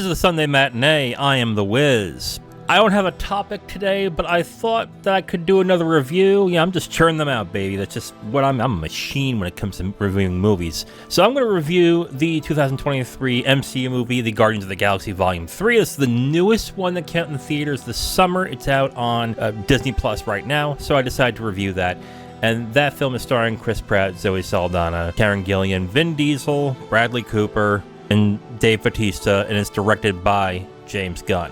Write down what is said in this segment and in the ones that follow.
is the Sunday Matinee. I am The Wiz. I don't have a topic today, but I thought that I could do another review. Yeah, I'm just churning them out, baby. That's just what I'm a machine when it comes to reviewing movies. So I'm going to review the 2023 MCU movie, The Guardians of the Galaxy Volume 3. This is the newest one that came out in the theaters this summer. It's out on Disney Plus right now, so I decided to review that. And that film is starring Chris Pratt, Zoe Saldana, Gillan, Vin Diesel, Bradley Cooper, and Dave Bautista, and it's directed by James Gunn.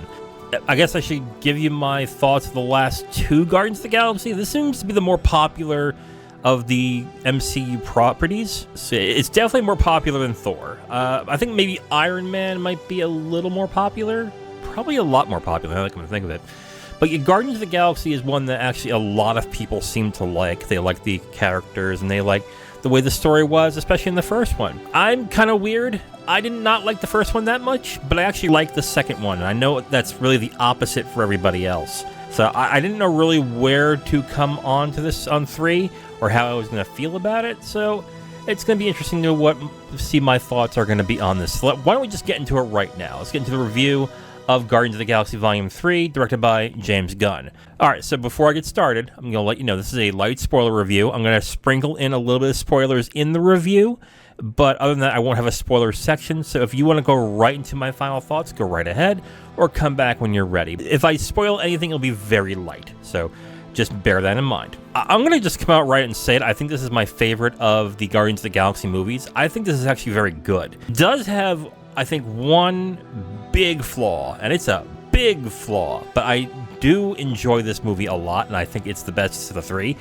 I guess I should give you my thoughts of the last two Guardians of the Galaxy. This seems to be the more popular of the MCU properties. So it's definitely more popular than Thor. I think maybe Iron Man might be a little more popular. Probably a lot more popular, now that I come to think of it. But Guardians of the Galaxy is one that actually a lot of people seem to like. They like the characters, and they like the way the story was, especially in the first one. I'm kind of weird. I did not like the first one that much, but I actually liked the second one. And I know that's really the opposite for everybody else. So I didn't know really where to come on to this on 3 or how I was going to feel about it. So it's going to be interesting to see my thoughts are going to be on this. So why don't we just get into it right now? Let's get into the review of Guardians of the Galaxy Volume 3, directed by James Gunn. Alright, so before I get started, I'm going to let you know this is a light spoiler review. I'm going to sprinkle in a little bit of spoilers in the review, but other than that, I won't have a spoiler section, so if you want to go right into my final thoughts, go right ahead, or come back when you're ready. If I spoil anything, it'll be very light, so just bear that in mind. I'm going to just come out right and say it. I think this is my favorite of the Guardians of the Galaxy movies. I think this is actually very good. It does have, I think, one big flaw, and it's a big flaw, but I do enjoy this movie a lot, and I think it's the best of the 3.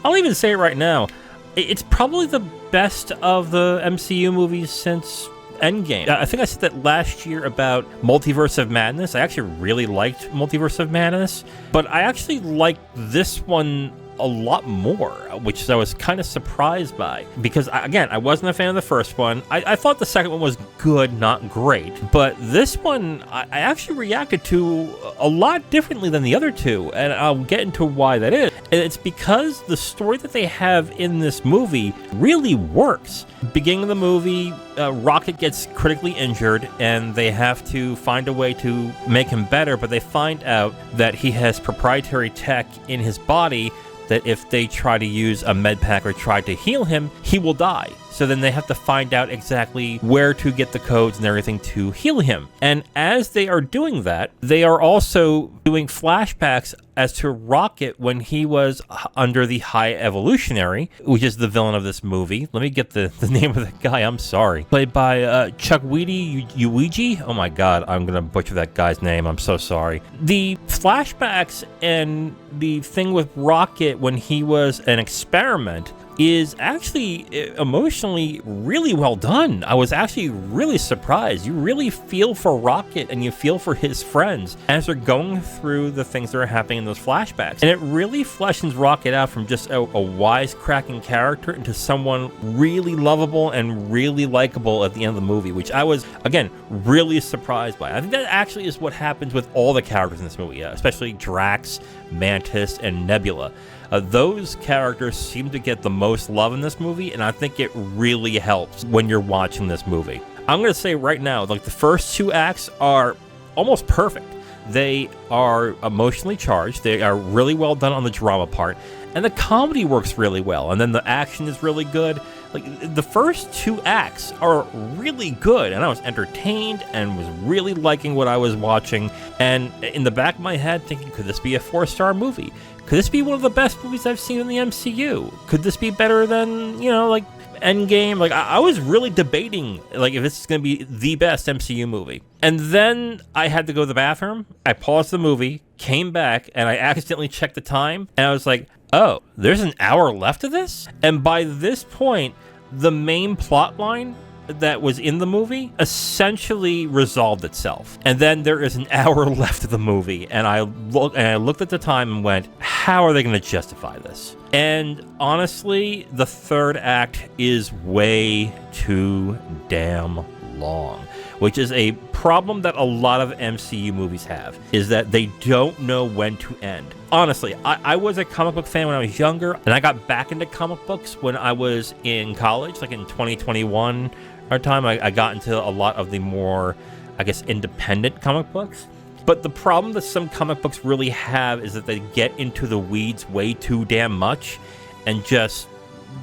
I'll even say it right now. It's probably the best of the MCU movies since Endgame. I think I said that last year about Multiverse of Madness. I actually really liked Multiverse of Madness, but I actually liked this one a lot more, which I was kind of surprised by, because again, I wasn't a fan of the first one. I thought the second one was good, not great, but this one I actually reacted to a lot differently than the other two, and I'll get into why that is. And it's because the story that they have in this movie really works. Beginning of the movie, Rocket gets critically injured, and they have to find a way to make him better, but they find out that he has proprietary tech in his body that if they try to use a med pack or try to heal him, he will die. So then they have to find out exactly where to get the codes and everything to heal him. And as they are doing that, they are also doing flashbacks as to Rocket when he was under the High Evolutionary, which is the villain of this movie. Let me get the name of the guy, I'm sorry. Played by Chukwudi Iwuji. Oh my god, I'm going to butcher that guy's name, I'm so sorry. The flashbacks and the thing with Rocket when he was an experiment is actually emotionally really well done. I was actually really surprised. You really feel for Rocket and you feel for his friends as they're going through the things that are happening in those flashbacks. And it really fleshes Rocket out from just a wisecracking character into someone really lovable and really likable at the end of the movie, which I was, again, really surprised by. I think that actually is what happens with all the characters in this movie, especially Drax, Mantis, and Nebula. Those characters seem to get the most love in this movie, and I think it really helps when you're watching this movie. I'm going to say right now, like the first 2 acts are almost perfect. They are emotionally charged. They are really well done on the drama part, and the comedy works really well, and then the action is really good. Like the first 2 acts are really good, and I was entertained and was really liking what I was watching, and in the back of my head thinking, could this be a 4-star movie? Could this be one of the best movies I've seen in the MCU? Could this be better than, like Endgame? Like I was really debating like if this is going to be the best MCU movie. And then I had to go to the bathroom. I paused the movie, came back, and I accidentally checked the time, and I was like, oh, there's an hour left of this? And by this point, the main plot line that was in the movie essentially resolved itself. And then there is an hour left of the movie, and I looked at the time and went, how are they going to justify this? And honestly, the third act is way too damn long, which is a problem that a lot of MCU movies have, is that they don't know when to end. Honestly, I was a comic book fan when I was younger, and I got back into comic books when I was in college, like in 2021. Our time, I got into a lot of the more I guess, independent comic books. But the problem that some comic books really have is that they get into the weeds way too damn much and just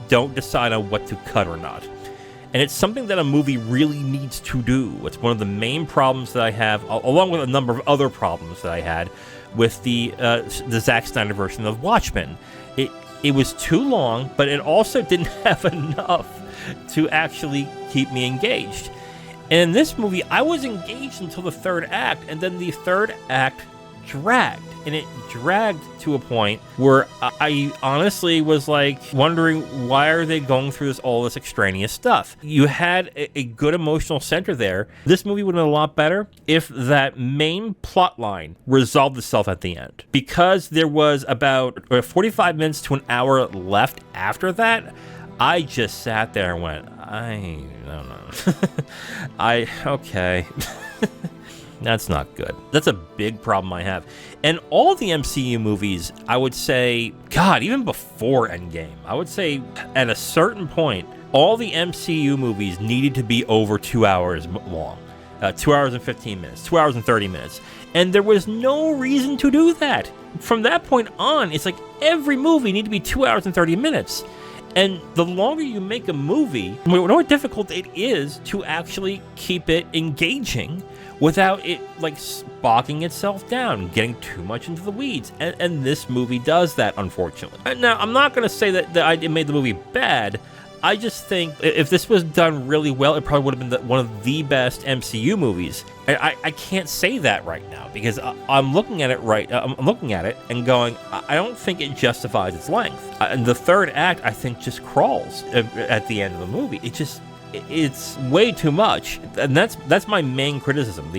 don't decide on what to cut or not. And it's something that a movie really needs to do. It's one of the main problems that I have, along with a number of other problems that I had with the Zack Snyder version of Watchmen. It was too long, but it also didn't have enough to actually keep me engaged. And in this movie, I was engaged until the third act, and then the third act dragged. And it dragged to a point where I honestly was like wondering, why are they going through all this extraneous stuff? You had a good emotional center there. This movie would have been a lot better if that main plot line resolved itself at the end. Because there was about 45 minutes to an hour left after that, I just sat there and went, I don't know. Okay. That's not good. That's a big problem I have. And all the MCU movies, I would say, God, even before Endgame, I would say at a certain point, all the MCU movies needed to be over 2 hours long. 2 hours and 15 minutes, 2 hours and 30 minutes. And there was no reason to do that. From that point on, it's like every movie needed to be 2 hours and 30 minutes. And the longer you make a movie, the more difficult it is to actually keep it engaging without it like bogging itself down, getting too much into the weeds. And this movie does that, unfortunately. Now, I'm not going to say that it made the movie bad. I just think if this was done really well, it probably would have been one of the best MCU movies. I can't say that right now because I'm looking at it I'm looking at it and going, I don't think it justifies its length. And the third act, I think, just crawls at the end of the movie. It's way too much, and that's my main criticism.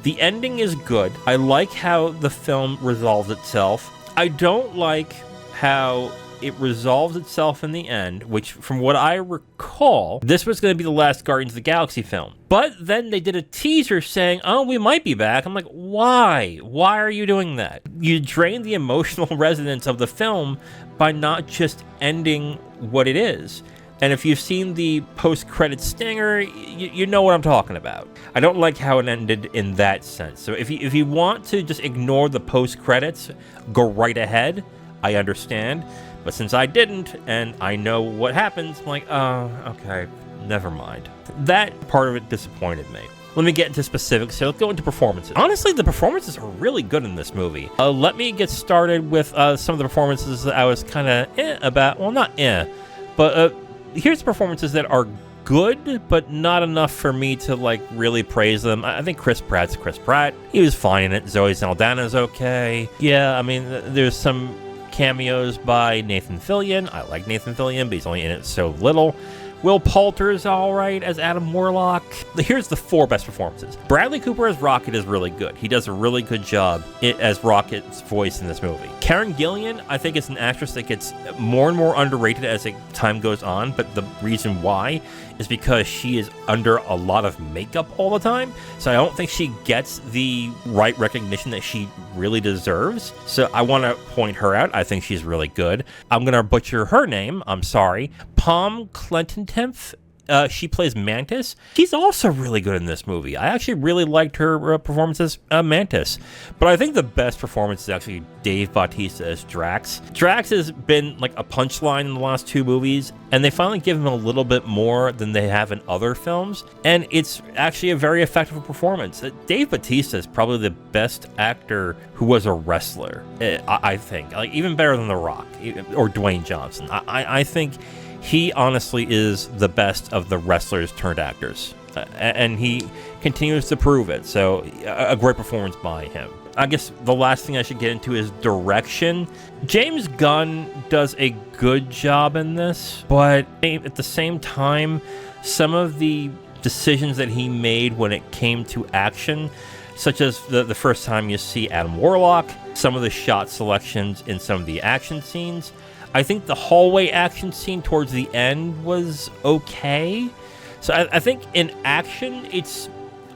The ending is good. I like how the film resolves itself. I don't like how it resolves itself in the end, which, from what I recall, this was going to be the last Guardians of the Galaxy film. But then they did a teaser saying, oh, we might be back. I'm like, why? Why are you doing that? You drain the emotional resonance of the film by not just ending what it is. And if you've seen the post-credit stinger, you know what I'm talking about. I don't like how it ended in that sense. So if you want to just ignore the post-credits, go right ahead. I understand. But since I didn't, and I know what happens, I'm like, oh, okay, never mind. That part of it disappointed me. Let me get into specifics here. Let's go into performances. Honestly, the performances are really good in this movie. Let me get started with some of the performances that I was kind of about. Well, not but here's the performances that are good, but not enough for me to like really praise them. I think Chris Pratt's Chris Pratt. He was fine in it. Zoe Saldana's okay. Yeah, I mean, there's some cameos by Nathan Fillion. I like Nathan Fillion, but he's only in it so little. Will Poulter's all right as Adam Warlock. Here's the 4 best performances. Bradley Cooper as Rocket is really good. He does a really good job as Rocket's voice in this movie. Karen Gillan, I think, is an actress that gets more and more underrated as time goes on, but the reason why is because she is under a lot of makeup all the time, so I don't think she gets the right recognition that she really deserves. So I want to point her out. I think she's really good. I'm going to butcher her name. I'm sorry. Pom Klementieff. She plays Mantis. She's also really good in this movie. I actually really liked her performance as Mantis. But I think the best performance is actually Dave Bautista as Drax. Drax has been like a punchline in the last 2 movies, and they finally give him a little bit more than they have in other films, and it's actually a very effective performance. Dave Bautista is probably the best actor who was a wrestler, I think. Like, even better than The Rock or Dwayne Johnson. I think he honestly is the best of the wrestlers turned actors, and he continues to prove it. So a great performance by him. I guess the last thing I should get into is direction. James Gunn does a good job in this, but at the same time, some of the decisions that he made when it came to action, such as the first time you see Adam Warlock, some of the shot selections in some of the action scenes, I think the hallway action scene towards the end was okay. So I think in action, it's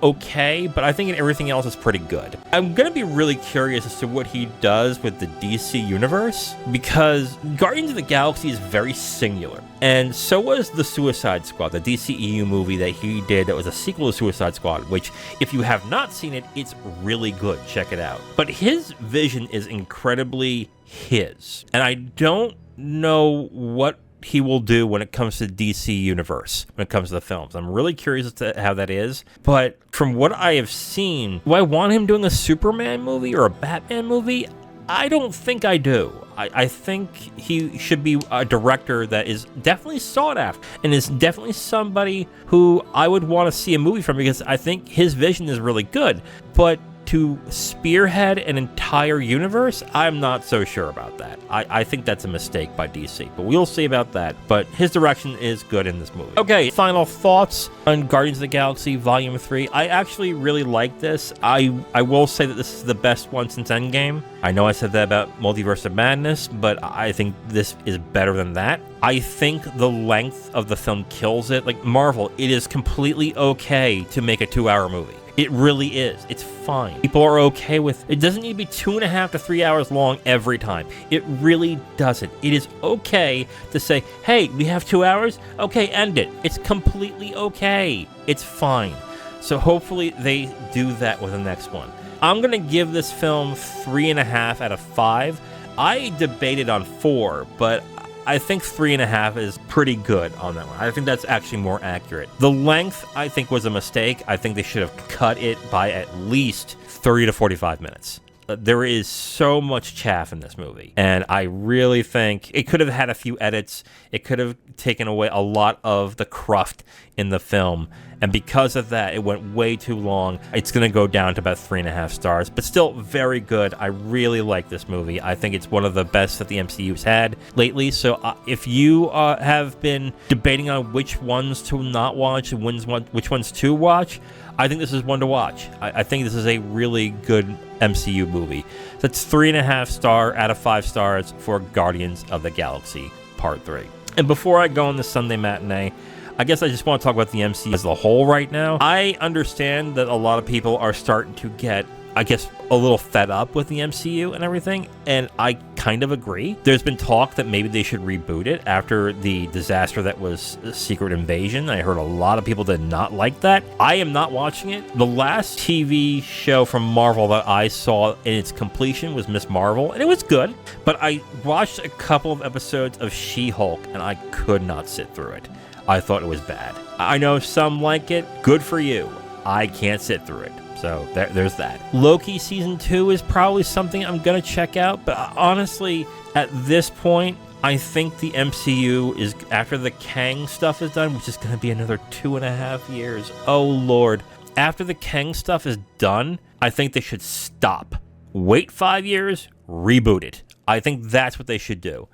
okay, but I think everything else is pretty good. I'm going to be really curious as to what he does with the DC universe, because Guardians of the Galaxy is very singular. And so was the Suicide Squad, the DCEU movie that he did that was a sequel to Suicide Squad, which, if you have not seen it, it's really good. Check it out. But his vision is incredibly his. And I don't know what he will do when it comes to DC universe, when it comes to the films. I'm really curious as to how that is. But from what I have seen, do I want him doing a Superman movie or a Batman movie? I don't think I do. I think he should be a director that is definitely sought after and is definitely somebody who I would want to see a movie from, because I think his vision is really good. But to spearhead an entire universe, I'm not so sure about that. I think that's a mistake by DC, but we'll see about that. But his direction is good in this movie. Okay, final thoughts on Guardians of the Galaxy Volume 3. I actually really like this. I will say that this is the best one since Endgame. I know I said that about Multiverse of Madness, but I think this is better than that. I think the length of the film kills it. Like Marvel, it is completely okay to make a 2-hour movie. It really is. It's fine. People are okay with it. It doesn't need to be 2.5 to 3 hours long every time. It really doesn't. It is okay to say, hey, we have 2 hours? Okay, end it. It's completely okay. It's fine. So hopefully they do that with the next one. I'm going to give this film 3.5 out of 5. I debated on 4, but I think 3.5 is pretty good on that one. I think that's actually more accurate. The length, I think, was a mistake. I think they should have cut it by at least 30 to 45 minutes. There is so much chaff in this movie, and I really think it could have had a few edits. It could have taken away a lot of the cruft in the film, and because of that, it went way too long. It's going to go down to about 3.5 stars, but still very good. I really like this movie. I think it's one of the best that the MCU's had lately, so if you have been debating on which ones to not watch and which ones to watch, I think this is one to watch. I think this is a really good MCU movie. That's 3.5 star out of 5 stars for Guardians of the Galaxy Part 3. And before I go on the Sunday matinee, I guess I just want to talk about the MCU as a whole right now. I understand that a lot of people are starting to get, I guess, a little fed up with the MCU and everything, and I kind of agree. There's been talk that maybe they should reboot it after the disaster that was Secret Invasion. I heard a lot of people did not like that. I am not watching it. The last TV show from Marvel that I saw in its completion was Miss Marvel, and it was good, but I watched a couple of episodes of She-Hulk, and I could not sit through it. I thought it was bad. I know some like it. Good for you. I can't sit through it. So there's that. Loki Season 2 is probably something I'm going to check out, but honestly, at this point, I think the MCU is, after the Kang stuff is done, which is going to be another 2.5 years. Oh, Lord. After the Kang stuff is done, I think they should stop. Wait 5 years, reboot it. I think that's what they should do.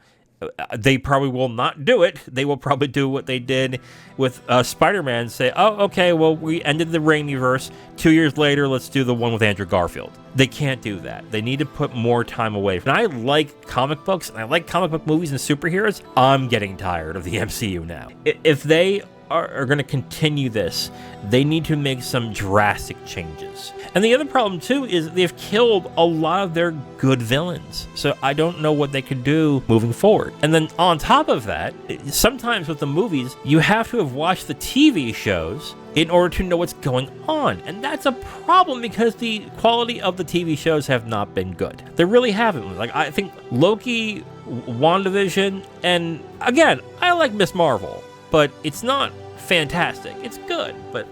They probably will not do it. They will probably do what they did with Spider-Man, say, oh, okay, well, we ended the Raimiverse. 2 years later, let's do the one with Andrew Garfield. They can't do that. They need to put more time away. And I like comic books, and I like comic book movies and superheroes. I'm getting tired of the MCU now. If they are going to continue this, they need to make some drastic changes. And the other problem, too, is they've killed a lot of their good villains. So I don't know what they could do moving forward. And then on top of that, sometimes with the movies, you have to have watched the TV shows in order to know what's going on. And that's a problem because the quality of the TV shows have not been good. They really haven't. Like, I think Loki, WandaVision, and again, I like Miss Marvel, but it's not fantastic. It's good, but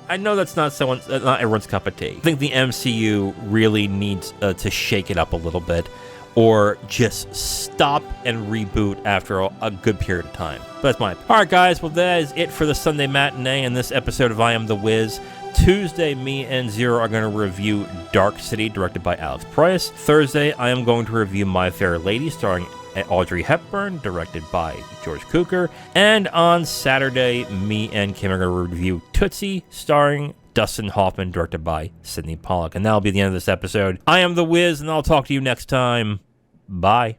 I know that's not everyone's cup of tea. I think the MCU really needs to shake it up a little bit, or just stop and reboot after a good period of time. But that's mine. All right, guys. Well, that is it for the Sunday matinee and this episode of I Am The Wiz. Tuesday, me and Zero are going to review Dark City, directed by Alex Proyas. Thursday, I am going to review My Fair Lady, starring Audrey Hepburn, directed by George Cukor. And on Saturday, me and Kim are going to review Tootsie, starring Dustin Hoffman, directed by Sidney Pollack. And that'll be the end of this episode. I am The Wiz, and I'll talk to you next time. Bye.